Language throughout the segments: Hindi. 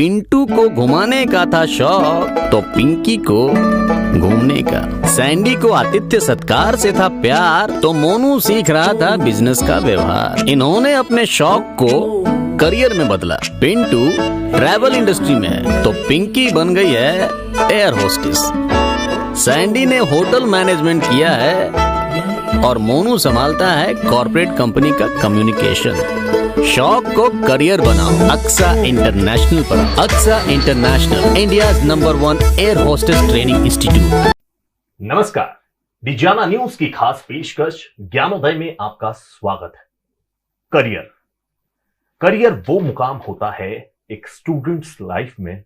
पिंटू को घुमाने का था शौक तो पिंकी को घूमने का। सैंडी को आतिथ्य सत्कार से था प्यार तो मोनू सीख रहा था बिजनेस का व्यवहार। इन्होंने अपने शौक को करियर में बदला। पिंटू ट्रैवल इंडस्ट्री में है तो पिंकी बन गई है एयर होस्टेस। सैंडी ने होटल मैनेजमेंट किया है और मोनू संभालता है कॉर्पोरेट कंपनी का कम्युनिकेशन। शौक को करियर बनाओ, अक्सा इंटरनेशनल पर। Aksa international, India's number 1 air hostess training institute. नमस्कार, डिजाना न्यूज की खास पेशकश ज्ञानोदय में आपका स्वागत है। करियर वो मुकाम होता है एक स्टूडेंट्स लाइफ में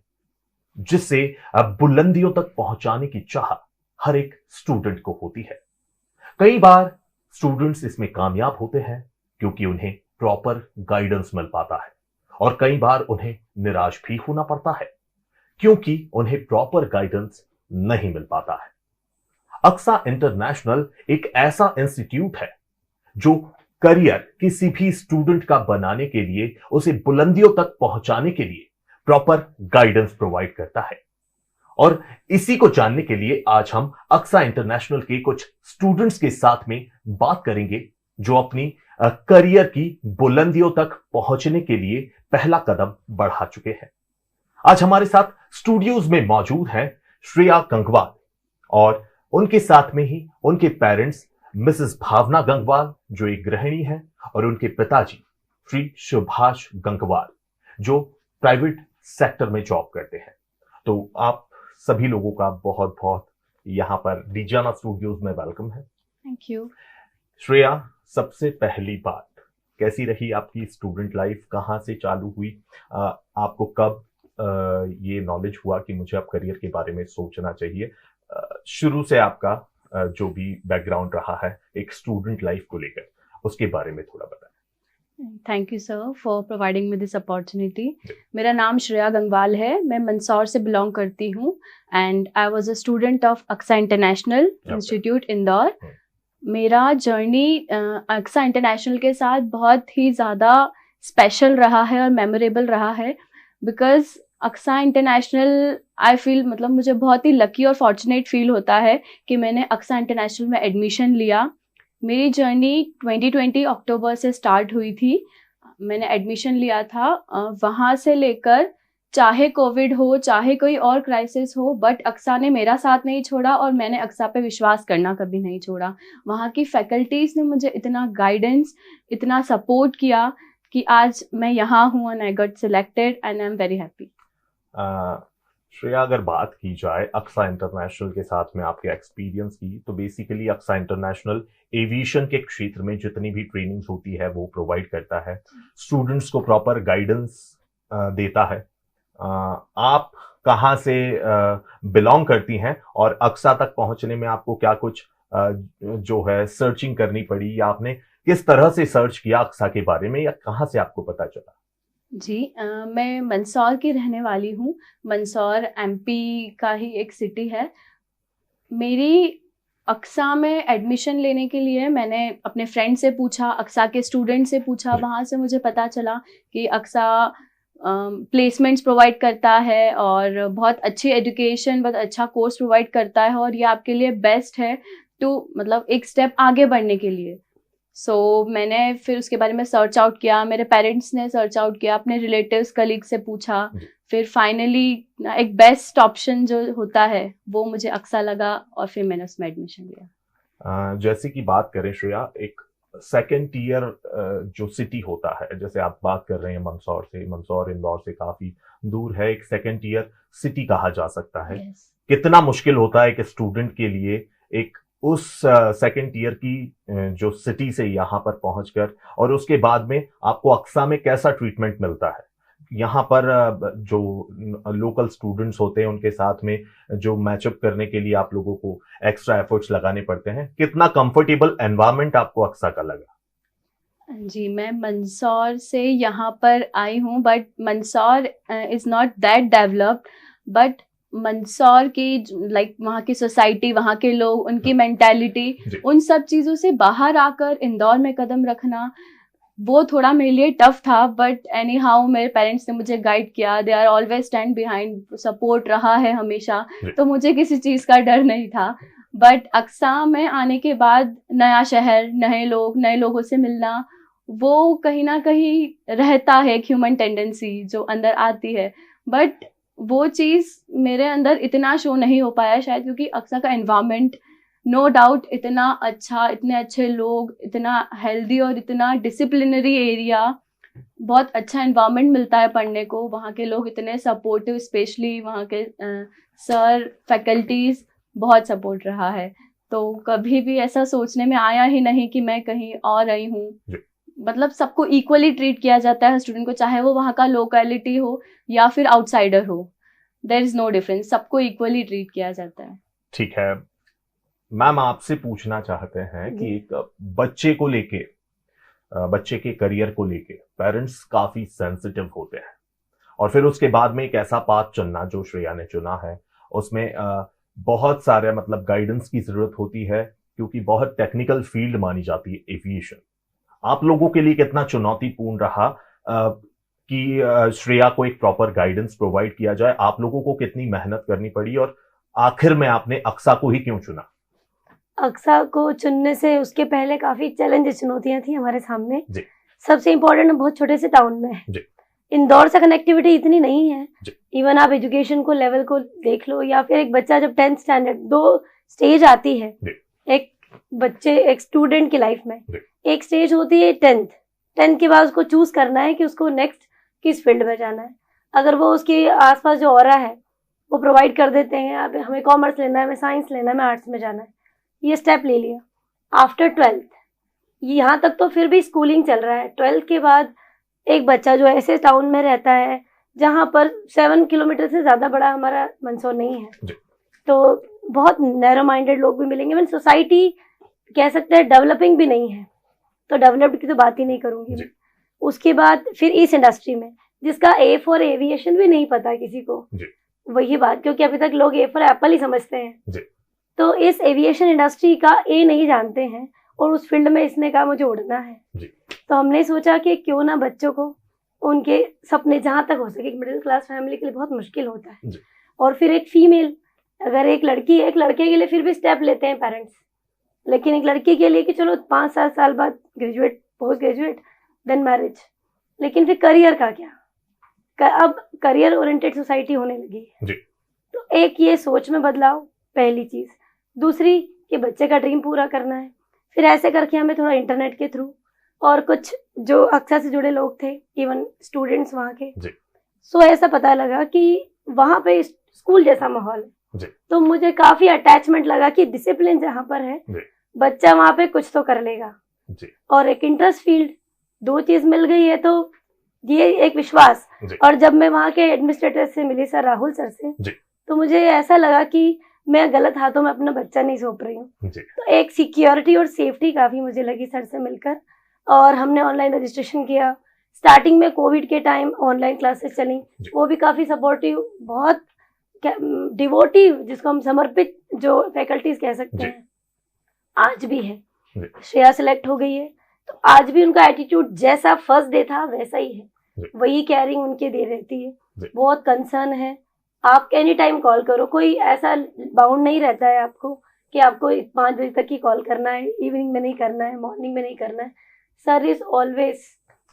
जिससे बुलंदियों तक पहुंचाने की चाह हर एक स्टूडेंट को होती है। कई बार स्टूडेंट्स इसमें कामयाब होते हैं क्योंकि उन्हें प्रॉपर गाइडेंस मिल पाता है, और कई बार उन्हें निराश भी होना पड़ता है क्योंकि उन्हें प्रॉपर गाइडेंस नहीं मिल पाता है। अक्सा इंटरनेशनल एक ऐसा इंस्टीट्यूट है जो करियर किसी भी स्टूडेंट का बनाने के लिए, उसे बुलंदियों तक पहुंचाने के लिए प्रॉपर गाइडेंस प्रोवाइड करता है। और इसी को जानने के लिए आज हम अक्सा इंटरनेशनल के कुछ स्टूडेंट्स के साथ में बात करेंगे जो अपनी करियर की बुलंदियों तक पहुंचने के लिए पहला कदम बढ़ा चुके हैं। आज हमारे साथ स्टूडियोज में मौजूद हैं श्रेया गंगवाल और उनके साथ में ही उनके पेरेंट्स मिसेस भावना गंगवाल जो एक गृहिणी है, और उनके पिताजी श्री सुभाष गंगवाल जो प्राइवेट सेक्टर में जॉब करते हैं। तो आप सभी लोगों का बहुत बहुत यहां पर डिजाना स्टूडियोज में वेलकम है। Thank you. श्रेया, सबसे पहली बात, कैसी रही आपकी स्टूडेंट लाइफ? कहां से चालू हुई? आपको कब ये नॉलेज हुआ कि मुझे अब करियर के बारे में सोचना चाहिए? शुरू से आपका जो भी बैकग्राउंड रहा है एक स्टूडेंट लाइफ को लेकर, उसके बारे में थोड़ा बताएं। Thank you sir for providing me this opportunity. मेरा नाम श्रेया गंगवाल है, मैं मंदसौर से बिलोंग करती हूँ and I was a student of Aksa international institute Indore. मेरा जर्नी अक्सा इंटरनेशनल के साथ बहुत ही ज़्यादा स्पेशल रहा है और मेमोरेबल रहा है, because Aksa international I feel, मतलब मुझे बहुत ही लकी और फॉर्चुनेट फील होता है कि मैंने अक्सा इंटरनेशनल में एडमिशन लिया। मेरी जर्नी 2020 अक्टूबर से स्टार्ट हुई थी। मैंने एडमिशन लिया था, वहाँ से लेकर चाहे कोविड हो, चाहे कोई और क्राइसिस हो, बट अक्सा ने मेरा साथ नहीं छोड़ा और मैंने अक्सा पे विश्वास करना कभी नहीं छोड़ा। वहाँ की फैकल्टीज़ ने मुझे इतना गाइडेंस, इतना सपोर्ट किया कि आज मैं यहाँ हूँ and I got selected and I am very happy. Shreya, अगर बात की जाए अक्सा इंटरनेशनल के साथ में आपके एक्सपीरियंस की, तो बेसिकली अक्सा इंटरनेशनल एविएशन के क्षेत्र में जितनी भी ट्रेनिंग्स होती है वो प्रोवाइड करता है, स्टूडेंट्स को प्रॉपर गाइडेंस देता है। आप कहाँ से बिलोंग करती हैं और अक्सा तक पहुंचने में आपको क्या कुछ जो है सर्चिंग करनी पड़ी, या आपने किस तरह से सर्च किया अक्सा के बारे में, या कहाँ से आपको पता चला? जी, मैं मंदसौर की रहने वाली हूँ। मंदसौर एमपी का ही एक सिटी है। मेरी अक्सा में एडमिशन लेने के लिए मैंने अपने फ्रेंड से पूछा, अक्सा के स्टूडेंट से पूछा, वहाँ से मुझे पता चला कि अक्सा प्लेसमेंट्स प्रोवाइड करता है और बहुत अच्छी एजुकेशन, बहुत अच्छा कोर्स प्रोवाइड करता है और ये आपके लिए बेस्ट है टू, मतलब एक स्टेप आगे बढ़ने के लिए। सो मैंने फिर उसके बारे में सर्च आउट किया, मेरे पेरेंट्स ने सर्च आउट किया, अपने रिलेटिव्स कलीग से पूछा, फिर फाइनली एक बेस्ट ऑप्शन जो होता है वो मुझे अक्सा लगा और फिर मैंने उसमें एडमिशन लिया। जैसे कि बात करें श्रेया, एक सेकेंड टियर जो सिटी होता है, जैसे आप बात कर रहे हैं मंदसौर से, मंदसौर इंदौर से काफी दूर है, एक सेकेंड टियर सिटी कहा जा सकता है। yes. कितना मुश्किल होता है कि स्टूडेंट के लिए एक उस सेकेंड टियर की जो सिटी से यहाँ पर पहुंचकर, और उसके बाद में आपको अक्सा में कैसा ट्रीटमेंट मिलता है? यहाँ पर जो लोकल स्टूडेंट्स होते हैं उनके साथ में जो मैचअप करने के लिए आप लोगों को एक्स्ट्रा एफर्ट्स लगाने पड़ते हैं, कितना कंफर्टेबल एनवायरनमेंट आपको अक्सा का लगा? जी, मैं मंदसौर से यहाँ पर आई हूँ, but Mandsaur is not that developed, but Mandsaur की लाइक वहाँ की सोसाइटी, वहाँ के लोग, उनकी मेंटालिटी, उन सब चीज़ों से बाहर आकर इंदौर में कदम रखना वो थोड़ा मेरे लिए टफ था, बट एनी हाउ मेरे पेरेंट्स ने मुझे गाइड किया, they are always stand behind, support रहा है हमेशा, तो मुझे किसी चीज़ का डर नहीं था। बट अक्सा में आने के बाद नया शहर, नए लोग, नए लोगों से मिलना, वो कहीं ना कहीं रहता है, एक ह्यूमन टेंडेंसी जो अंदर आती है, बट वो चीज़ मेरे अंदर इतना शो नहीं हो पाया शायद क्योंकि अक्सा का एनवायरनमेंट नो डाउट इतना अच्छा, इतने अच्छे लोग, इतना हेल्दी और इतना डिसिप्लिनरी एरिया, बहुत अच्छा एनवायरनमेंट मिलता है पढ़ने को, वहाँ के लोग इतने सपोर्टिव, स्पेशली वहाँ के सर फैकल्टीज़ बहुत सपोर्ट रहा है। तो कभी भी ऐसा सोचने में आया ही नहीं कि मैं कहीं और आई हूँ। मतलब सबको इक्वली ट्रीट किया जाता है स्टूडेंट को, चाहे वो वहाँ का लोकेलिटी हो या फिर आउटसाइडर हो, देयर इज नो डिफरेंस, सबको इक्वली ट्रीट किया जाता है। ठीक है मैम, आपसे पूछना चाहते हैं कि एक बच्चे को लेके, बच्चे के करियर को लेके पेरेंट्स काफी सेंसिटिव होते हैं, और फिर उसके बाद में एक ऐसा पाथ चुनना जो श्रेया ने चुना है, उसमें बहुत सारे मतलब गाइडेंस की जरूरत होती है, क्योंकि बहुत टेक्निकल फील्ड मानी जाती है एविएशन। आप लोगों के लिए कितना चुनौतीपूर्ण रहा कि श्रेया को एक प्रॉपर गाइडेंस प्रोवाइड किया जाए? आप लोगों को कितनी मेहनत करनी पड़ी, और आखिर में आपने अक्सा को ही क्यों चुना? अक्सा को चुनने से उसके पहले काफी चैलेंजेस, चुनौतियां थी हमारे सामने। जी। सबसे इम्पोर्टेंट बहुत छोटे से टाउन में है। जी। इंदौर से कनेक्टिविटी इतनी नहीं है। जी। इवन आप एजुकेशन को लेवल को देख लो, या फिर एक बच्चा जब 10th स्टैंडर्ड, 2 स्टेज आती है एक बच्चे, एक स्टूडेंट की लाइफ में। एक स्टेज होती है 10th के बाद उसको चूज करना है कि उसको नेक्स्ट किस फील्ड में जाना है। अगर वो उसके आसपास जो ऑरा है वो प्रोवाइड कर देते हैं, अब हमें कॉमर्स लेना है, हमें साइंस लेना है, हमें आर्ट्स में जाना है, ये स्टेप ले लिया। आफ्टर 12th, यहाँ तक तो फिर भी स्कूलिंग चल रहा है। 12th के बाद एक बच्चा जो ऐसे टाउन में रहता है जहाँ पर 7 किलोमीटर से ज़्यादा बड़ा हमारा मंदसौर नहीं है, तो बहुत नैरो माइंडेड लोग भी मिलेंगे। मैंने सोसाइटी कह सकते हैं डेवलपिंग भी नहीं है, तो डेवलप्ड की तो बात ही नहीं करूँगी। उसके बाद फिर इस इंडस्ट्री में जिसका ए फॉर एविएशन भी नहीं पता किसी को, वही बात, क्योंकि अभी तक लोग ए फॉर एप्पल ही समझते हैं। तो इस एविएशन इंडस्ट्री का ए नहीं जानते हैं, और उस फील्ड में इसने कहा मुझे उड़ना है। तो हमने सोचा कि क्यों ना बच्चों को उनके सपने जहाँ तक हो सके, मिडिल क्लास फैमिली के लिए बहुत मुश्किल होता है, और फिर एक फीमेल, अगर एक लड़की है, एक लड़के के लिए फिर भी स्टेप लेते हैं पेरेंट्स, लेकिन एक लड़की के लिए कि चलो 5-7 साल बाद graduate, post graduate, then marriage, लेकिन फिर करियर का क्या? अब करियर ओरिएंटेड सोसाइटी होने लगी है। तो एक ये सोच में बदलाव, पहली चीज। दूसरी कि बच्चे का ड्रीम पूरा करना है। फिर ऐसे करके हमें थोड़ा इंटरनेट के थ्रू और कुछ जो अक्सा से जुड़े लोग थे, इवन स्टूडेंट्स वहाँ के, सो ऐसा पता लगा कि वहाँ पे स्कूल जैसा माहौल है। तो मुझे काफी अटैचमेंट लगा कि डिसिप्लिन जहाँ पर है, बच्चा वहाँ पे कुछ तो कर लेगा, और एक इंटरेस्ट फील्ड, 2 चीज मिल गई है, तो ये एक विश्वास। और जब मैं वहाँ के एडमिनिस्ट्रेटर से मिली, सर राहुल सर से, तो मुझे ऐसा लगा कि मैं गलत हाथों में अपना बच्चा नहीं सौंप रही हूँ। तो एक सिक्योरिटी और सेफ्टी काफी मुझे लगी सर से मिलकर, और हमने ऑनलाइन रजिस्ट्रेशन किया। स्टार्टिंग में कोविड के टाइम ऑनलाइन क्लासेस चली, वो भी काफी सपोर्टिव, बहुत डिवोटिव, जिसको हम समर्पित जो फैकल्टीज कह सकते हैं, आज भी है। श्रेया सिलेक्ट हो गई है, तो आज भी उनका एटीट्यूड जैसा फर्स्ट डे था वैसा ही है, वही केयरिंग उनके दे रहती है, बहुत कंसर्न है। आप एनी टाइम कॉल करो, कोई ऐसा बाउंड नहीं रहता है आपको कि आपको 5 बजे तक ही कॉल करना है, इवनिंग में नहीं करना है, मॉर्निंग में नहीं करना है। Sir is always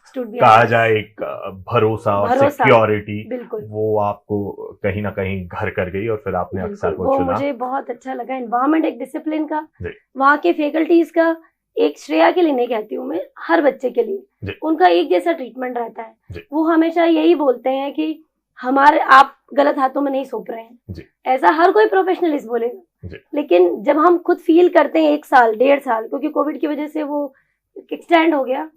stood be, कहा जाए एक भरोसा और सिक्योरिटी, बिल्कुल, वो आपको कहीं ना कहीं घर कर गई, और फिर आपने अक्सा को चुना। मुझे बहुत अच्छा लगा एनवायरनमेंट, एक डिसिप्लिन का, वहाँ के फैकल्टीज का, एक श्रेया के लिए नहीं कहती हूँ मैं, हर बच्चे के लिए उनका एक जैसा ट्रीटमेंट रहता है। वो हमेशा यही बोलते हैं कि हमारे, आप गलत हाथों में नहीं सौंप रहे हैं, ऐसा हर कोई प्रोफेशनलिस्ट बोलेगा। लेकिन जब हम खुद फील करते हैं 1 साल 1.5 साल, क्योंकि कोविड की वजह से वो एक्सटेंड हो गया,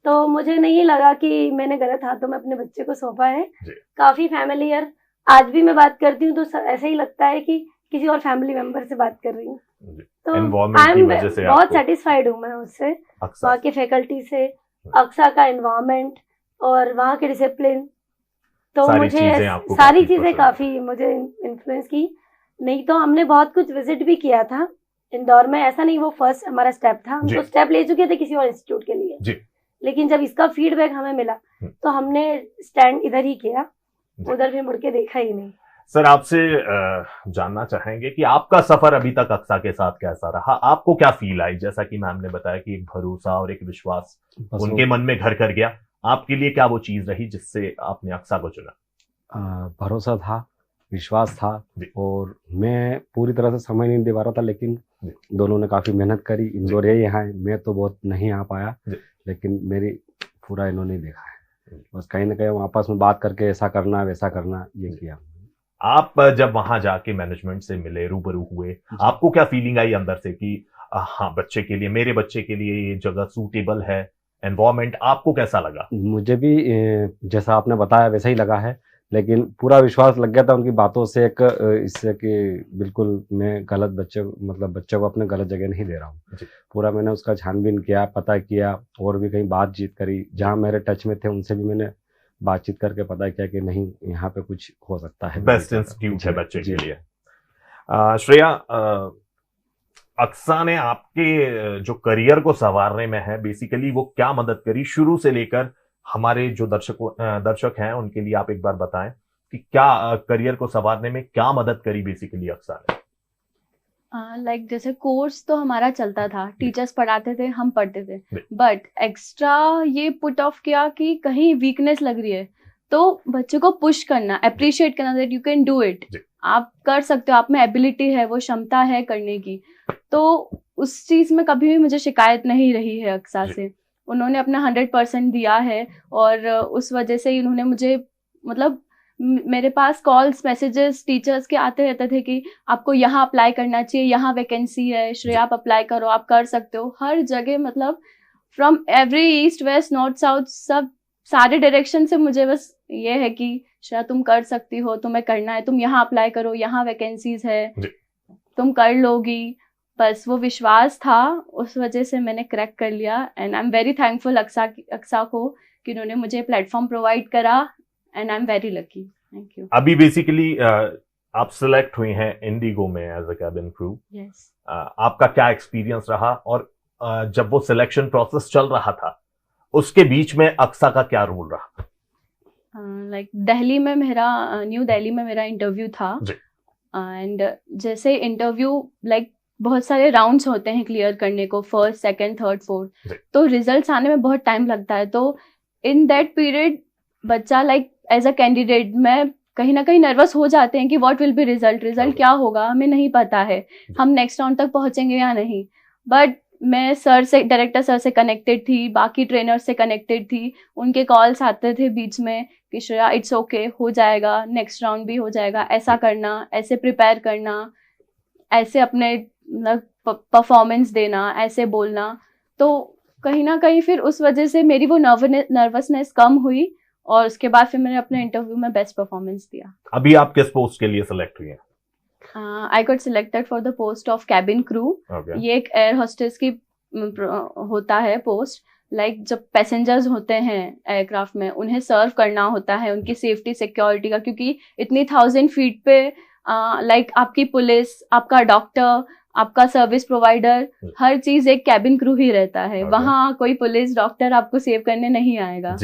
तो मुझे नहीं लगा कि मैंने गलत हाथों में अपने बच्चे को सौंपा है। काफी फैमिलियर, आज भी मैं बात करती हूँ तो ऐसा ही लगता है कि किसी और फैमिली मेंबर से बात कर रही हूँ। तो आई एम बहुत सेटिस्फाइड हूँ मैं उससे, वहाँ के फैकल्टी से, अक्सा का एनवायरनमेंट और वहाँ के डिसिप्लिन। तो मुझे सारी चीजें काफी मुझे इन्फ्लुएंस की। नहीं तो हमने बहुत कुछ विजिट भी किया था इंदौर में, ऐसा नहीं वो फर्स्ट हमारा स्टेप था, हम तो स्टेप ले चुके थे किसी और इंस्टीट्यूट के लिए, लेकिन जब इसका फीडबैक हमें मिला तो हमने स्टैंड इधर ही किया, उधर भी मुड़ के देखा ही नहीं। सर, आपसे जानना चाहेंगे कि आपका सफर अभी तक अक्सा के साथ कैसा रहा? आपको क्या फील आई? जैसा कि मैम ने बताया कि एक भरोसा और एक विश्वास उनके मन में घर कर गया, आपके लिए क्या वो चीज रही जिससे आपने अक्सा को चुना? भरोसा था, विश्वास था, और मैं पूरी तरह से समय नहीं दे पा रहा था, लेकिन दोनों ने काफी मेहनत करी। इंदौर यहाँ है, मैं तो बहुत नहीं आ पाया, लेकिन मेरी पूरा इन्होंने देखा है। बस कहीं ना कहीं आपस में बात करके ऐसा करना वैसा करना ये किया। आप जब वहां जाके मैनेजमेंट से मिले, रूबरू हुए, आपको क्या फीलिंग आई अंदर से कि हाँ, बच्चे के लिए, मेरे बच्चे के लिए ये जगह सूटेबल है, एनवायरमेंट आपको कैसा लगा? मुझे भी जैसा आपने बताया वैसा ही लगा है, लेकिन पूरा विश्वास लग गया था उनकी बातों से, एक इससे कि बिल्कुल मैं गलत बच्चे को अपने गलत जगह नहीं दे रहा हूँ। पूरा मैंने उसका छानबीन किया, पता किया, और भी कहीं बातचीत करी, जहाँ मेरे टच में थे उनसे भी मैंने बातचीत करके पता किया कि नहीं, यहाँ पे कुछ हो सकता है, बेस्ट इंस्टीट्यूट है बच्चे के लिए। श्रेया, अक्सा ने आपके जो करियर को संवारने में है, बेसिकली वो क्या मदद करी शुरू से लेकर? हमारे जो दर्शक हैं उनके लिए आप एक बार बताएं कि क्या करियर को संवारने में क्या मदद करी बेसिकली अक्सा ने? लाइक जैसे कोर्स तो हमारा चलता था, टीचर्स पढ़ाते थे, हम पढ़ते थे, बट एक्स्ट्रा ये पुट ऑफ किया कि कहीं वीकनेस लग रही है तो बच्चे को पुश करना, अप्रिशिएट करना, that you can do it, आप कर सकते हो, आप में एबिलिटी है, वो क्षमता है करने की। तो उस चीज में कभी भी मुझे शिकायत नहीं रही है अक्सा से। उन्होंने अपना 100% दिया है, और उस वजह से उन्होंने मुझे, मतलब मेरे पास कॉल्स, मैसेजेस टीचर्स के आते रहते थे कि आपको यहाँ अप्लाई करना चाहिए, यहाँ वैकेंसी है, श्रेया आप अप्लाई करो, आप कर सकते हो। हर जगह, मतलब from every east west north south, सब सारे डायरेक्शन से मुझे बस ये है कि श्रेया तुम कर सकती हो, तुम्हें करना है, तुम यहाँ अप्लाई करो, यहाँ वैकेंसीज है, तुम कर लोगी। बस वो विश्वास था, उस वजह से मैंने क्रैक कर लिया, and I am very thankful Aksa को कि उन्होंने मुझे प्लेटफॉर्म प्रोवाइड करा, and I am very lucky. Thank you. अभी बेसिकली आप सिलेक्ट हुई हैं इंडिगो में as a cabin crew. Yes. आपका क्या एक्सपीरियंस रहा, और जब वो सिलेक्शन प्रोसेस चल रहा था उसके बीच में अक्सा का क्या रोल रहा? लाइक दिल्ली में मेरा, न्यू दिल्ली में मेरा इंटरव्यू था, एंड जैसे इंटरव्यू लाइक बहुत सारे राउंड्स होते हैं क्लियर करने को, फर्स्ट, सेकंड, थर्ड, फोर्थ, तो रिजल्ट्स आने में बहुत टाइम लगता है। तो इन दैट पीरियड बच्चा लाइक एज अ कैंडिडेट, मैं कहीं ना कहीं नर्वस हो जाते हैं कि व्हाट विल बी रिजल्ट क्या होगा, हमें नहीं पता है हम नेक्स्ट राउंड तक पहुंचेंगे या नहीं। बट मैं डायरेक्टर सर से कनेक्टेड थी, बाकी ट्रेनर से कनेक्टेड थी, उनके कॉल्स आते थे बीच में कि श्रेया इट्स ओके, हो जाएगा, नेक्स्ट राउंड भी हो जाएगा, ऐसा करना, ऐसे प्रिपेयर करना, ऐसे अपने परफॉर्मेंस देना, ऐसे बोलना। तो कहीं ना कहीं फिर उस वजह से मेरी वो नर्वसनेस कम हुई, और उसके बाद फिर मैंने अपने इंटरव्यू में बेस्ट परफॉर्मेंस दिया। अभी आप किस पोस्ट के लिए सिलेक्ट हुई हैं? I got selected for the post of cabin crew. ये एक एयर होस्टेस की होता है पोस्ट, लाइक जब पैसेंजर्स होते हैं एयरक्राफ्ट में, उन्हें सर्व करना होता है, उनकी सेफ्टी सिक्योरिटी का, क्योंकि इतनी 1000 फीट पे लाइक आपकी पुलिस, आपका डॉक्टर, आपका सर्विस प्रोवाइडर, हर चीज एक कैबिन क्रू ही रहता है। वहाँ कोई पुलिस डॉक्टर आपको सेव करने नहीं आएगा।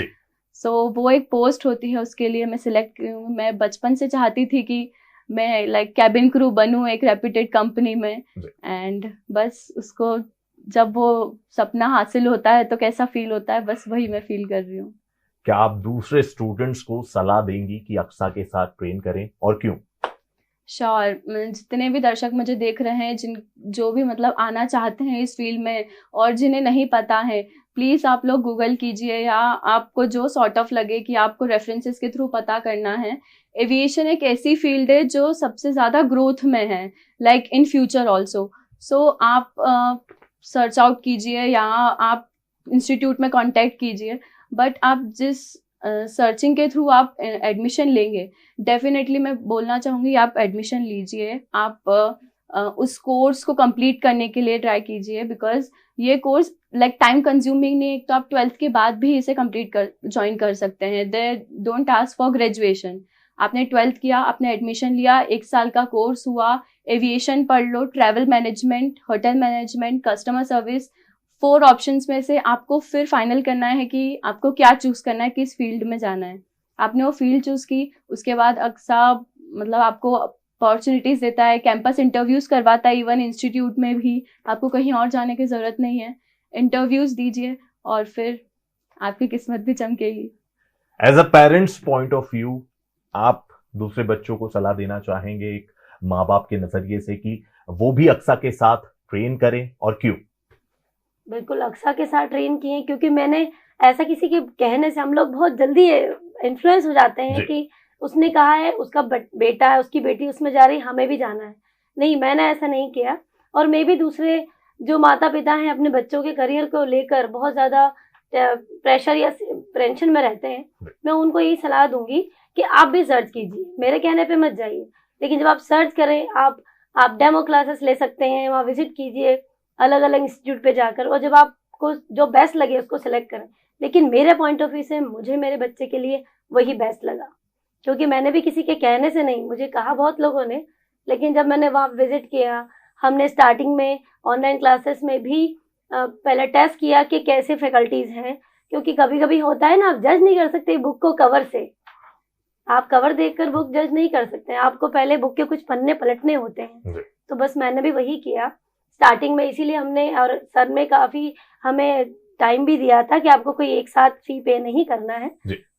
सो वो एक पोस्ट होती है, उसके लिए मैं सिलेक्ट की हूँ। मैं बचपन से चाहती थी कि मैं लाइक कैबिन क्रू बनूं एक रेप्यूटेड कंपनी में, एंड बस उसको जब वो सपना हासिल होता है तो कैसा फील होता है, बस वही मैं फील कर रही हूँ। क्या आप दूसरे स्टूडेंट्स को सलाह देंगी कि अक्सा के साथ ट्रेन करें, और क्यों? श्योर। जितने भी दर्शक मुझे देख रहे हैं, जो भी मतलब आना चाहते हैं इस फील्ड में, और जिन्हें नहीं पता है, प्लीज़ आप लोग गूगल कीजिए, या आपको जो सॉर्ट ऑफ लगे कि आपको रेफरेंसेस के थ्रू पता करना है। एविएशन एक ऐसी फील्ड है जो सबसे ज़्यादा ग्रोथ में है, लाइक इन फ्यूचर ऑल्सो। सो आप सर्च आउट कीजिए, या आप इंस्टीट्यूट में कांटेक्ट कीजिए, बट आप जिस सर्चिंग के थ्रू आप एडमिशन लेंगे, डेफिनेटली मैं बोलना चाहूँगी आप एडमिशन लीजिए। आप उस कोर्स को कंप्लीट करने के लिए ट्राई कीजिए, बिकॉज ये कोर्स लाइक टाइम कंज्यूमिंग नहीं। एक तो आप 12th के बाद भी इसे ज्वाइन कर सकते हैं। They don't ask for graduation. आपने 12th किया, आपने एडमिशन लिया, 1 साल का कोर्स हुआ, एविएशन पढ़ लो, travel management, hotel management, customer service, 4 options में से आपको फिर फाइनल करना है कि आपको क्या चूज करना है, किस फील्ड में जाना है। आपने वो फील्ड चूज की, उसके बाद अक्सा मतलब आपको अपॉर्चुनिटीज देता है, कैंपस इंटरव्यूज करवाता है, इवन इंस्टीट्यूट में भी आपको कहीं और जाने की जरूरत नहीं है। इंटरव्यूज दीजिए और फिर आपकी किस्मत भी चमकेगी। As a parents point of view, आप दूसरे बच्चों को सलाह देना चाहेंगे एक माँ बाप के नजरिए से कि वो भी अक्सा के साथ ट्रेन करें, और क्यों? बिल्कुल अक्सा के साथ ट्रेन किए, क्योंकि मैंने ऐसा किसी के कहने से हम लोग बहुत जल्दी इन्फ्लुएंस हो जाते हैं कि उसने कहा है, उसका बेटा है, उसकी बेटी उसमें जा रही, हमें भी जाना है। नहीं, मैंने ऐसा नहीं किया। और मैं भी दूसरे जो माता पिता हैं अपने बच्चों के करियर को लेकर बहुत ज़्यादा प्रेशर या टेंशन में रहते हैं, मैं उनको यही सलाह दूंगी कि आप भी सर्च कीजिए, मेरे कहने पे मत जाइए। लेकिन जब आप सर्च करें, आप डेमो क्लासेस ले सकते हैं, वहाँ विजिट कीजिए अलग अलग इंस्टीट्यूट पे जाकर, और जब आपको जो बेस्ट लगे उसको सिलेक्ट करें। लेकिन मेरे पॉइंट ऑफ व्यू से मुझे मेरे बच्चे के लिए वही बेस्ट लगा, क्योंकि मैंने भी किसी के कहने से नहीं, मुझे कहा बहुत लोगों ने, लेकिन जब मैंने वहाँ विजिट किया, हमने स्टार्टिंग में ऑनलाइन क्लासेस में भी पहले टेस्ट किया कि कैसे फैकल्टीज हैं, क्योंकि कभी कभी होता है ना, आप जज नहीं कर सकते बुक को कवर से। आप कवर देखकर बुक जज नहीं कर सकते, आपको पहले बुक के कुछ पन्ने पलटने होते हैं। तो बस मैंने भी वही किया स्टार्टिंग में, इसीलिए हमने, और सर ने काफी हमें टाइम भी दिया था कि आपको कोई एक साथ फी पे नहीं करना है।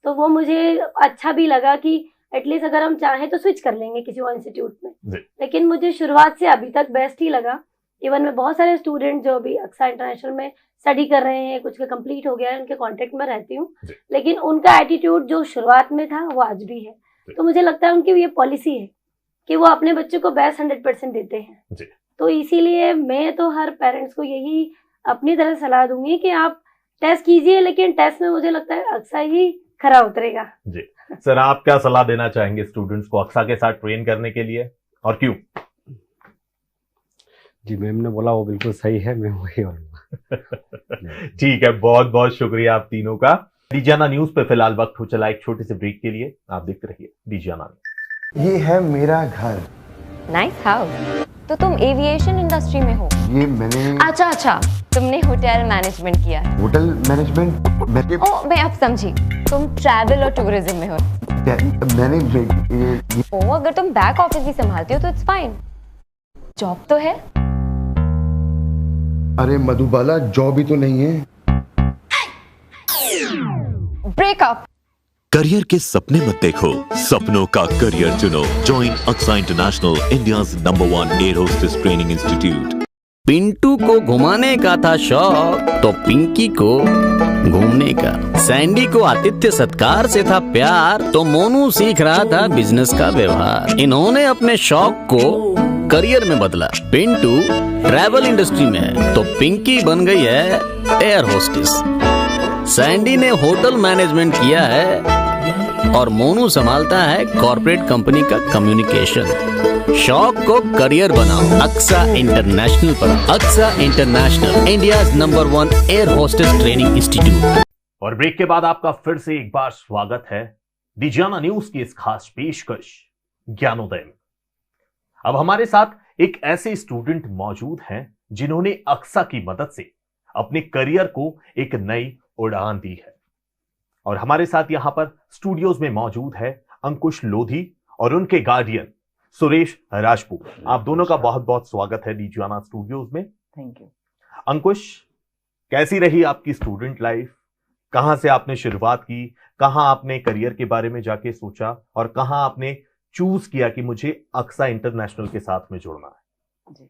तो वो मुझे अच्छा भी लगा कि एटलीस्ट अगर हम चाहें तो स्विच कर लेंगे किसी और इंस्टीट्यूट में। लेकिन मुझे शुरुआत से अभी तक बेस्ट ही लगा। इवन मैं बहुत सारे स्टूडेंट जो अभी अक्सा इंटरनेशनल में स्टडी कर रहे हैं, कुछ का कंप्लीट हो गया है, उनके कांटेक्ट में रहती हूँ, लेकिन उनका एटीट्यूड जो शुरुआत में था वो आज भी है। तो मुझे लगता है उनकी ये पॉलिसी है कि वो अपने बच्चों को बेस्ट 100% देते हैं। तो इसीलिए मैं तो हर पेरेंट्स को यही अपनी तरह सलाह दूंगी कि आप टेस्ट कीजिए, लेकिन टेस्ट में मुझे लगता है अक्सा ही खरा उतरेगा। जी सर, आप क्या सलाह देना चाहेंगे स्टूडेंट्स को अक्सा के साथ ट्रेन करने के लिए, और क्यों? जी, मैम ने बोला वो बिल्कुल सही है, मैं वही बोलूंगा। ठीक है, बहुत बहुत शुक्रिया आप तीनों का। डीजियाना न्यूज पे फिलहाल वक्त हो चला एक छोटे से ब्रेक के लिए, आप देखते रहिए डीजियाना। ये है मेरा घर। Nice house. तो तुम एविएशन इंडस्ट्री में हो? ये मैंने अच्छा, तुमने होटल मैनेजमेंट किया है? होटल मैनेजमेंट ओ, मैं अब समझी, तुम ट्रैवल और टूरिज्म में हो। ओ, अगर तुम बैक ऑफिस भी संभालती हो तो इट्स फाइन, जॉब तो है। अरे मधुबाला, जॉब ही तो नहीं है। ब्रेकअप। करियर के सपने मत देखो, सपनों का करियर चुनो। Join Aksa international, India's number 1 air hostess training institute. Pintu को घुमाने का था शौक तो पिंकी को घूमने का, सैंडी को आतिथ्य सत्कार से था प्यार तो मोनू सीख रहा था बिजनेस का व्यवहार। इन्होंने अपने शौक को करियर में बदला। पिंटू ट्रैवल इंडस्ट्री में है तो पिंकी बन गई है एयर होस्टेस। सैंडी ने होटल मैनेजमेंट किया है और मोनू संभालता है कॉर्पोरेट कंपनी का कम्युनिकेशन। शौक को करियर बनाओ अक्सा इंटरनेशनल पर। Aksa international, India's number 1 air hostess training institute. और ब्रेक के बाद आपका फिर से एक बार स्वागत है डीजियाना न्यूज की इस खास पेशकश ज्ञानोदय में। अब हमारे साथ एक ऐसे स्टूडेंट मौजूद हैं जिन्होंने अक्सा की मदद से अपने करियर को एक नई उड़ान दी है। और हमारे साथ यहां पर स्टूडियोज में मौजूद है अंकुश लोधी और उनके गार्डियन सुरेश राजपूत। आप दोनों का बहुत बहुत स्वागत है डीजियाना स्टूडियोज में। Thank you. अंकुश, कैसी रही आपकी स्टूडेंट लाइफ? कहां से आपने शुरुआत की, कहां आपने करियर के बारे में जाके सोचा, और कहां आपने चूज किया कि मुझे अक्सा इंटरनेशनल के साथ में जुड़ना है? जी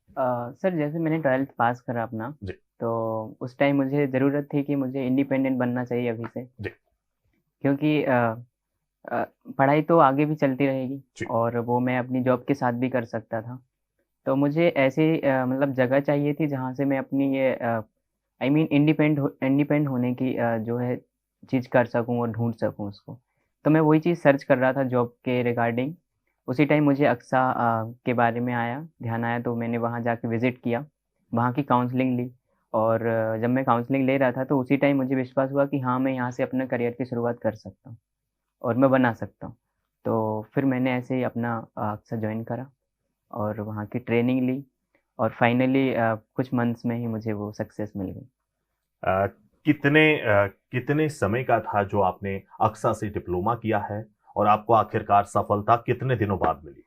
सर, जैसे मैंने 12th पास करा अपना जी। तो उस टाइम मुझे ज़रूरत थी कि मुझे इंडिपेंडेंट बनना चाहिए अभी से जी। क्योंकि पढ़ाई तो आगे भी चलती रहेगी और वो मैं अपनी जॉब के साथ भी कर सकता था। तो मुझे ऐसी मतलब जगह चाहिए थी जहाँ से मैं अपनी ये आई मीन इंडिपेंडेंट होने की जो है चीज़ कर सकूँ और ढूंढ सकूँ उसको। तो मैं वही चीज़ सर्च कर रहा था जॉब के रिगार्डिंग। उसी टाइम मुझे अक्सा के बारे में ध्यान आया, तो मैंने वहाँ जाके विज़िट किया, वहाँ की काउंसलिंग ली। और जब मैं काउंसलिंग ले रहा था तो उसी टाइम मुझे विश्वास हुआ कि हाँ, मैं यहाँ से अपना करियर की शुरुआत कर सकता हूँ और मैं बना सकता हूँ। तो फिर मैंने ऐसे ही अपना अक्सा ज्वाइन करा और वहाँ की ट्रेनिंग ली और फाइनली कुछ मंथ्स में ही मुझे वो सक्सेस मिल गई। कितने समय का था जो आपने अक्सा से डिप्लोमा किया है और आपको आखिरकार सफलता कितने दिनों बाद मिली?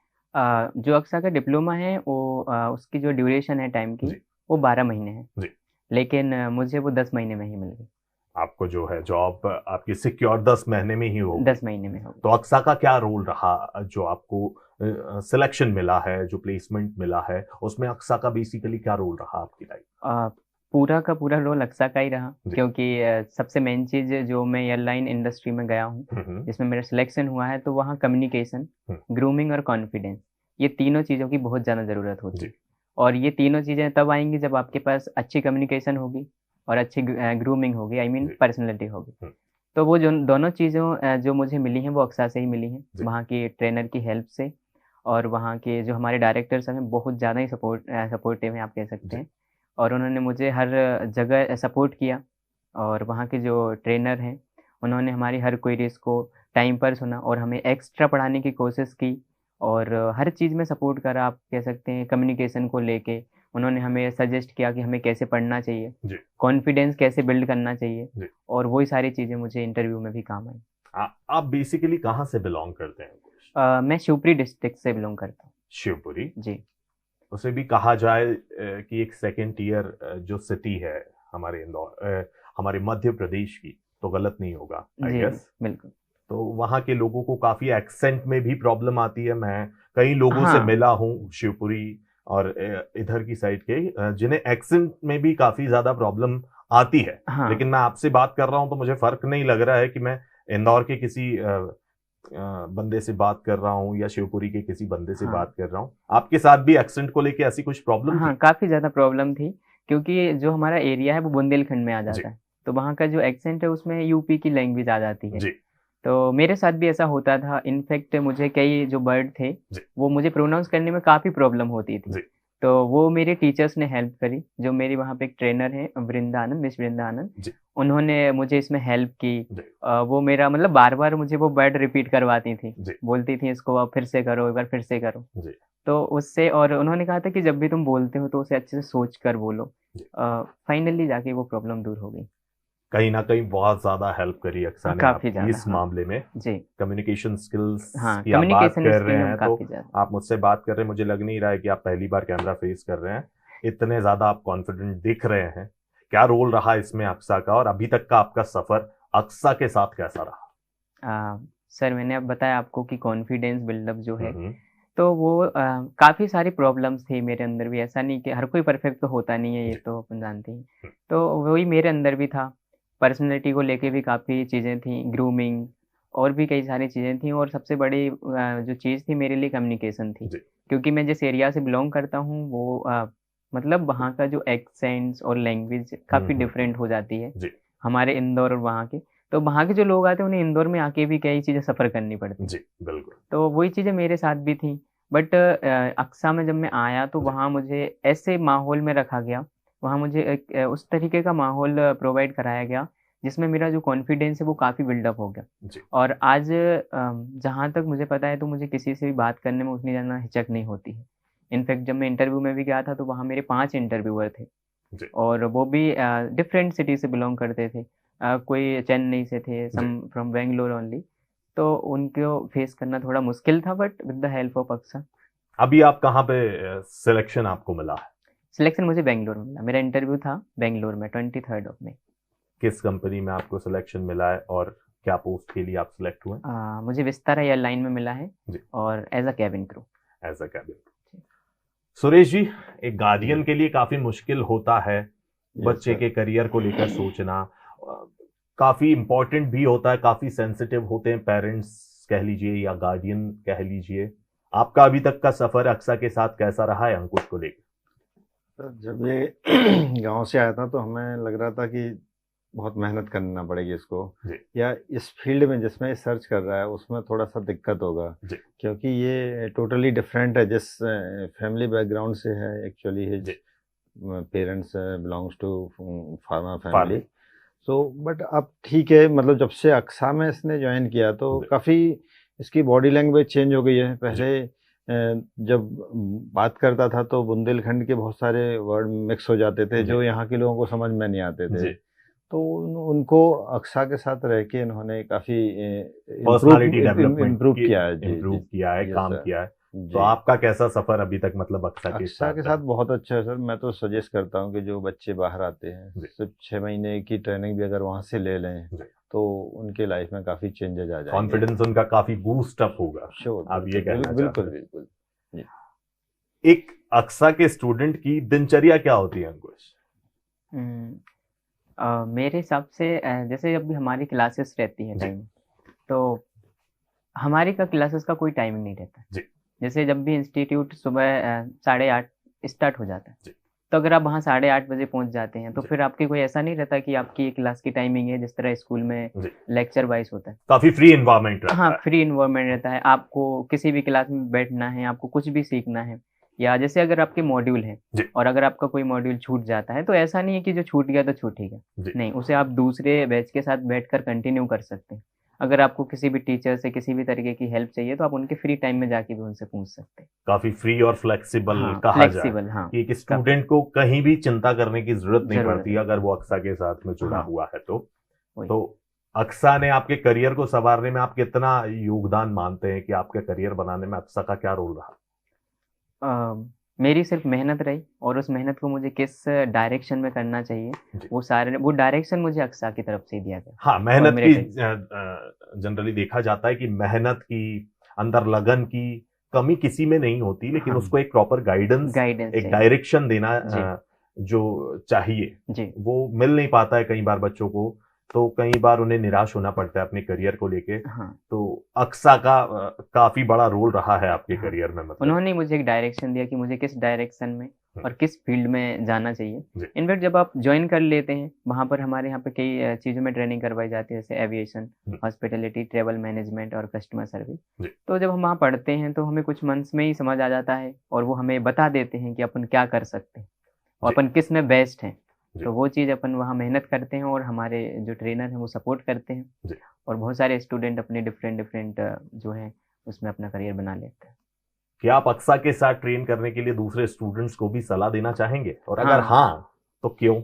जो अक्सा का डिप्लोमा है वो उसकी जो ड्यूरेशन है टाइम की जी। वो 12 महीने है, जी। लेकिन मुझे वो 10 महीने में ही मिल गई। आपको जो है जॉब आपकी सिक्योर 10 महीने में ही हो गई। 10 महीने में हो गई। तो अक्सा का क्या रोल रहा जो आपको सिलेक्शन मिला है, जो प्लेसमेंट मिला है, उसमें अक्सा का बेसिकली क्या रोल रहा आपकी लाइफ? पूरा का पूरा रोल अक्सा का ही रहा, जी। क्योंकि सबसे मेन चीज जो मैं एयरलाइन इंडस्ट्री में गया हूँ जिसमें मेरा सिलेक्शन हुआ है, तो वहाँ कम्युनिकेशन, ग्रूमिंग और कॉन्फिडेंस, ये तीनों चीज़ों की बहुत ज़्यादा ज़रूरत होती जी। है। और ये तीनों चीज़ें तब आएंगी जब आपके पास अच्छी कम्युनिकेशन होगी और अच्छी ग्रूमिंग होगी, आई मीन जी। पर्सनैलिटी होगी। हम्म। तो वो जो दोनों चीज़ों जो मुझे मिली हैं वो अक्सा से ही मिली हैं, जी। वहाँ की ट्रेनर की हेल्प से, और वहाँ के जो हमारे डायरेक्टर्स हैं बहुत ज़्यादा ही सपोर्टिव हैं, आप कह सकते जी। हैं। और उन्होंने मुझे हर जगह सपोर्ट किया, और वहाँ के जो ट्रेनर हैं उन्होंने हमारी हर क्वेरीज को टाइम पर सुना और हमें एक्स्ट्रा पढ़ाने की कोशिश की, और हर चीज़ में सपोर्ट करा, आप कह सकते हैं। कम्युनिकेशन को लेके उन्होंने हमें सजेस्ट किया कि हमें कैसे पढ़ना चाहिए, जी। कॉन्फिडेंस कैसे बिल्ड करना चाहिए, जी। और वही सारी चीज़ें मुझे इंटरव्यू में भी काम आई। आप बेसिकली कहाँ से बिलोंग करते हैं? मैं शिवपुरी डिस्ट्रिक्ट से बिलोंग करता हूँ। शिवपुरी। जी। उसे भी कहा जाए कि एक सेकेंड टियर जो सिटी है हमारे इंदौर, हमारे मध्य प्रदेश की, तो गलत नहीं होगा आई जी गेस। बिल्कुल। तो वहाँ के लोगों को काफी एक्सेंट में भी प्रॉब्लम आती है। मैं कई लोगों से हाँ। मिला हूँ शिवपुरी और इधर की साइड के, जिन्हें एक्सेंट में भी काफी ज्यादा प्रॉब्लम आती है। हाँ। लेकिन मैं आपसे बात कर रहा हूँ तो मुझे फर्क नहीं लग रहा है कि मैं इंदौर के किसी बंदे से बात कर रहा हूँ या शिवपुरी के किसी बंदे से हाँ। बात कर रहा हूँ। आपके साथ भी एक्सेंट को लेके ऐसी कुछ प्रॉब्लम हाँ, थी? काफ़ी ज़्यादा प्रॉब्लम थी, क्योंकि जो हमारा एरिया है वो बुंदेलखंड में आ जी। जाता है, तो वहाँ का जो एक्सेंट है उसमें यूपी की लैंग्वेज आ जाती है। जी। तो मेरे साथ भी ऐसा होता था। इनफैक्ट मुझे कई जो वर्ड थे जी। वो मुझे प्रोनाउंस करने में काफ़ी प्रॉब्लम होती थी। जी। तो वो मेरे टीचर्स ने हेल्प करी, जो मेरी वहाँ पे एक ट्रेनर है वृंदा आनंद, मिस वृंदा आनंद, जी। उन्होंने मुझे इसमें हेल्प की। जी। वो मेरा मतलब बार-बार मुझे वो वर्ड रिपीट करवाती थी, जी। बोलती थी इसको आप फिर से करो, एक बार फिर से करो। जी। तो उससे, और उन्होंने कहा था कि जब भी तुम बोलते हो तो उसे अच्छे से सोच कर बोलो। जी। फाइनली जाके वो प्रॉब्लम दूर हो गई। कहीं ना कहीं बहुत ज्यादा हेल्प करी अक्सा ने काफ़ी आपकी ज़्यादा, इस हाँ। मामले में। जी। कम्युनिकेशन स्किल्स हाँ, की आप बात कम्युनिकेशन कर स्किल रहे में हैं, तो काफ़ी ज़्यादा। आप मुझसे बात कर रहे हैं, मुझे लग नहीं रहा है कि आप पहली बार कैमरा फेस कर रहे हैं। इतने ज्यादा आप कॉन्फिडेंट दिख रहे हैं। क्या रोल रहा इसमें अक्सा का, और अभी तक का आपका सफर अक्सा के साथ कैसा रहा? सर, मैंने अब बताया आपको कि कॉन्फिडेंस बिल्डअप जो है, तो वो काफ़ी सारी प्रॉब्लम्स थी मेरे अंदर भी। ऐसा नहीं कि हर कोई परफेक्ट तो होता नहीं है, ये जी। तो अपन जानते हैं। तो वही मेरे अंदर भी था। पर्सनैलिटी को लेके भी काफ़ी चीज़ें थी, ग्रूमिंग और भी कई सारी चीज़ें थी, और सबसे बड़ी जो चीज़ थी मेरे लिए कम्युनिकेशन थी। जी। क्योंकि मैं जिस एरिया से बिलॉन्ग करता हूँ वो मतलब वहाँ का जो एक्सेंट्स और लैंग्वेज काफ़ी डिफरेंट हो जाती है जी। हमारे इंदौर और वहाँ के। तो वहाँ के जो लोग आते हैं उन्हें इंदौर में आके भी कई चीज़ें सफ़र करनी पड़ती हैं। जी बिल्कुल। तो वही चीज़ें मेरे साथ भी थी। बट अक्सा में जब मैं आया तो वहाँ मुझे ऐसे माहौल में रखा गया, वहाँ मुझे एक उस तरीके का माहौल प्रोवाइड कराया गया जिसमें मेरा जो कॉन्फिडेंस है वो काफ़ी बिल्डअप हो गया। जी। और आज जहाँ तक मुझे पता है तो मुझे किसी से भी बात करने में उतनी ज़्यादा हिचक नहीं होती है। इनफैक्ट जब मैं इंटरव्यू में भी गया था तो वहाँ मेरे 5 इंटरव्यूअर थे। जी। और वो भी डिफरेंट सिटी से बिलोंग करते थे। कोई चेन्नई से थे, सम फ्रॉम बैंगलोर ओनली। तो उनको फेस करना थोड़ा मुश्किल था, but with the help of Aksa. अभी आप कहाँ पे सिलेक्शन आपको मिला है? सिलेक्शन मुझे बैंगलोर में मिला। मेरा इंटरव्यू था बैंगलोर में 23rd ऑफ मई। किस कंपनी में आपको सिलेक्शन मिला है और क्या पोस्ट के लिए आप सिलेक्ट हुए? मुझे विस्तारा एयरलाइन में मिला है जी। और as a cabin crew. As a cabin. Suresh ji, एक गार्डियन के लिए काफी मुश्किल होता है बच्चे के करियर को लेकर सोचना। काफी इंपॉर्टेंट भी होता है, काफी सेंसिटिव होते हैं पेरेंट्स कह लीजिए या गार्डियन कह लीजिए। आपका अभी तक का सफर अक्सा के साथ कैसा रहा है अंकुश को लेकर? जब ये गांव से आया था तो हमें लग रहा था कि बहुत मेहनत करना पड़ेगी इसको, या इस फील्ड में जिसमें सर्च कर रहा है उसमें थोड़ा सा दिक्कत होगा, क्योंकि ये टोटली डिफरेंट है जिस फैमिली बैकग्राउंड से है। Actually his parents belongs to farmer family. So but अब ठीक है, मतलब जब से अक्सा में इसने ज्वाइन किया तो काफ़ी इसकी बॉडी लैंग्वेज चेंज हो गई है। पहले जब बात करता था तो बुंदेलखंड के बहुत सारे वर्ड मिक्स हो जाते थे जो यहाँ के लोगों को समझ में नहीं आते थे। तो उनको अक्सा के साथ रह के इन्होंने काफी पर्सनालिटी डेवलपमेंट इम्प्रूव किया है जी, इम्प्रूव जी, किया है, Yes, काम sir. किया है। जी। तो आपका कैसा सफर अभी तक मतलब अक्सा के अक्सा के साथ बहुत अच्छा है सर। मैं तो सजेस्ट करता हूँ कि जो बच्चे बाहर आते हैं जी। सिर्फ 6 महीने की ट्रेनिंग भी अगर वहाँ से ले लें जी। तो उनके लाइफ में काफी चेंजेस आ जाएंगे। कॉन्फिडेंस उनका काफी बूस्ट अप होगा। श्योर, आप ये कहना बिल्कुल चाहते हैं। बिल्कुल। एक अक्सा के स्टूडेंट की दिनचर्या क्या होती है अंकुश? मेरे हिसाब से जैसे जब भी हमारी क्लासेस रहती है जी। टाइम, तो हमारी का क्लासेस का कोई टाइम नहीं रहता। जी। जैसे जब भी इंस्टीट्यूट सुबह 8:30 स्टार्ट हो जाता है, जी। तो अगर आप वहाँ 8:30 बजे पहुँच जाते हैं तो जी। फिर आपकी कोई ऐसा नहीं रहता कि आपकी क्लास की टाइमिंग है जिस तरह स्कूल में जी। लेक्चर वाइज होता है। काफी फ्री एनवायरनमेंट रहता हाँ, है। फ्री इन्वायरमेंट रहता है। आपको किसी भी क्लास में बैठना है, आपको कुछ भी सीखना है, या जैसे अगर आपके मॉड्यूल है जी। और अगर आपका कोई मॉड्यूल छूट जाता है तो ऐसा नहीं है कि जो छूट गया तो छूट ही जी। गया, नहीं, उसे आप दूसरे बैच के साथ बैठकर कंटिन्यू कर सकते हैं। अगर आपको किसी भी टीचर से किसी भी तरीके की हेल्प चाहिए तो आप उनके फ्री टाइम में जाके भी उनसे पूछ सकते हैं। काफी फ्री और फ्लेक्सिबल हाँ, कहा जाए फ्लेक्सिबल, हाँ, कि एक स्टूडेंट को कहीं भी चिंता करने की जरूरत नहीं जरूरत पड़ती अगर वो अक्सा के साथ में जुड़ा हाँ। हुआ है तो। वही। तो अक्सा ने आपके करियर को संवारने में आप कितना योगदान मानते हैं कि आपके करियर बनाने में अक्सा का क्या रोल रहा? मेरी सिर्फ मेहनत रही और उस मेहनत को मुझे किस डायरेक्शन में करना चाहिए जी। वो डायरेक्शन मुझे अक्सा की तरफ से दिया गया। हाँ, मेहनत और मेरे की जनरली देखा जाता है कि मेहनत की, अंदर लगन की कमी किसी में नहीं होती, लेकिन हाँ। उसको एक प्रॉपर गाइडेंस, एक चाहिए। डायरेक्शन देना जी। जो चाहिए जी। वो मिल नहीं पाता है कई बार बच्चों को, तो कई बार उन्हें निराश होना पड़ता है अपने करियर को लेके। हाँ, तो अक्सा का काफी बड़ा रोल रहा है आपके हाँ। करियर में, मतलब उन्होंने मुझे एक डायरेक्शन दिया कि मुझे किस डायरेक्शन में और किस फील्ड में जाना जी। चाहिए। इनफैक्ट जब आप ज्वाइन कर लेते हैं वहाँ पर हमारे यहाँ पे कई चीज़ों में ट्रेनिंग करवाई जाती है, जैसे एविएशन, हॉस्पिटलिटी, ट्रेवल मैनेजमेंट और कस्टमर सर्विस। जी। तो जब हम वहाँ पढ़ते हैं तो हमें कुछ मंथ्स में ही समझ आ जाता है और वो हमें बता देते हैं कि अपन क्या कर सकते हैं और जी। अपन किस में बेस्ट हैं। जी। तो वो चीज़ अपन वहाँ मेहनत करते हैं और हमारे जो ट्रेनर हैं वो सपोर्ट करते हैं। जी। और बहुत सारे स्टूडेंट अपने डिफरेंट जो हैं उसमें अपना करियर बना लेते हैं। क्या आप अक्सा के साथ ट्रेन करने के लिए दूसरे स्टूडेंट्स को भी सलाह देना चाहेंगे, और अगर हाँ तो क्यों?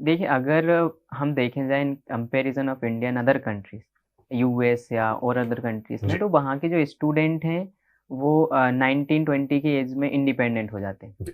देखिए, अगर हम देखें जाए in comparison of India and other countries, US या और अदर कंट्रीज में, जी। तो वहाँ के जो स्टूडेंट हैं वो 19-20 की एज में इंडिपेंडेंट हो जाते हैं। जी।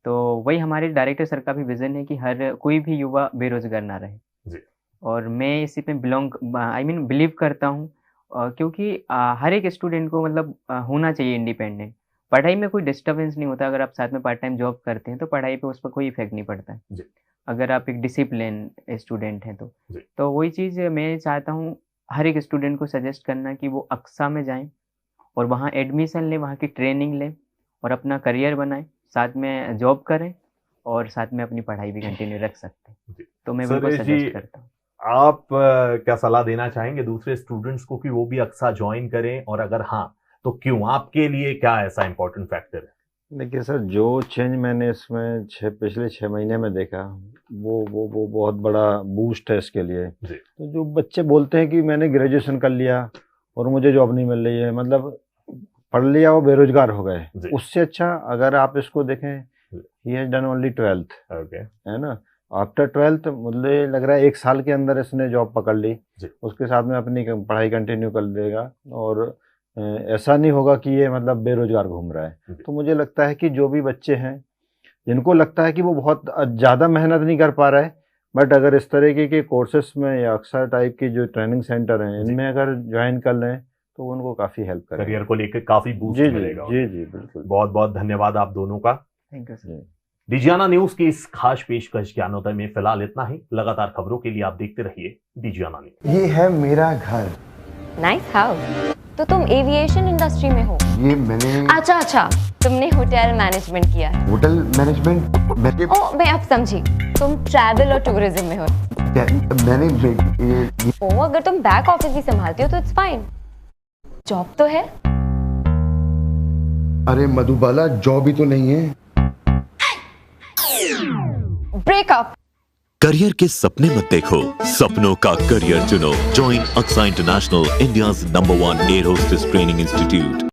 तो वही हमारे डायरेक्टर सर का भी विजन है कि हर कोई भी युवा बेरोजगार ना रहे। जी। और मैं इसी पे बिलीव करता हूँ, क्योंकि हर एक स्टूडेंट को मतलब होना चाहिए इंडिपेंडेंट। पढ़ाई में कोई डिस्टर्बेंस नहीं होता। अगर आप साथ में पार्ट टाइम जॉब करते हैं तो पढ़ाई पे उस पर कोई इफेक्ट नहीं पड़ता है। जी। अगर आप एक डिसिप्लिन स्टूडेंट हैं जी। तो वही चीज़ मैं चाहता हूँ हर एक स्टूडेंट को सजेस्ट करना कि वो अक्सा में जाएं और वहाँ एडमिशन लें, वहाँ की ट्रेनिंग लें और अपना करियर बनाएं, साथ में जॉब करें और साथ में अपनी पढ़ाई भी कंटिन्यू रख सकते हैं। जी। तो मैं सर बिल्कुल जी, सजेस्ट करता हूँ। आप क्या सलाह देना चाहेंगे दूसरे स्टूडेंट्स को कि वो भी अक्सा ज्वाइन करें, और अगर हाँ तो क्यों? आपके लिए क्या ऐसा इंपॉर्टेंट फैक्टर है? देखिए सर, जो चेंज मैंने इसमें पिछले 6 महीने में देखा वो बहुत बड़ा बूस्ट है इसके लिए। जी। तो जो बच्चे बोलते हैं कि मैंने ग्रेजुएशन कर लिया और मुझे जॉब नहीं मिल रही है, मतलब पढ़ लिया वो बेरोजगार हो गए, जी। उससे अच्छा अगर आप इसको देखें, he has done only 12th, okay, है ना। आफ्टर 12th मुझे लग रहा है 1 साल के अंदर इसने जॉब पकड़ ली, जी। उसके साथ में अपनी पढ़ाई कंटिन्यू कर देगा और ऐसा नहीं होगा कि ये मतलब बेरोजगार घूम रहा है। जी। तो मुझे लगता है कि जो भी बच्चे हैं जिनको लगता है कि वो बहुत ज़्यादा मेहनत नहीं कर पा रहा है, बट अगर इस तरीके के कोर्सेस में या अक्सर टाइप की जो ट्रेनिंग सेंटर हैं इनमें अगर ज्वाइन कर लें तो उनको काफ़ी हेल्प करेगा, करियर को लेकर काफी बूस्ट जी मिलेगा। जी जी बिल्कुल। बहुत बहुत धन्यवाद आप दोनों का। Thank you sir. Digiana news की इस खास पेशकश ज्ञानोदय में फिलहाल इतना ही। लगातार खबरों के लिए आप देखते रहिए डिजियाना न्यूज। ये है मेरा घर। Nice house. तो तुम एविएशन इंडस्ट्री में हो? ये मैंने अच्छा, तुमने होटल मैनेजमेंट किया है। होटल मैनेजमेंट ओ, मैं अब समझी, तुम ट्रैवल और टूरिज्म में हो। मैंने ओ, अगर तुम बैक ऑफिस भी संभालती हो तो इट्स फाइन, जॉब तो है। अरे मधुबाला, जॉब ही तो नहीं है। ब्रेकअप। करियर के सपने मत देखो, सपनों का करियर चुनो। Join Aksa international, India's number 1 air hostess training institute.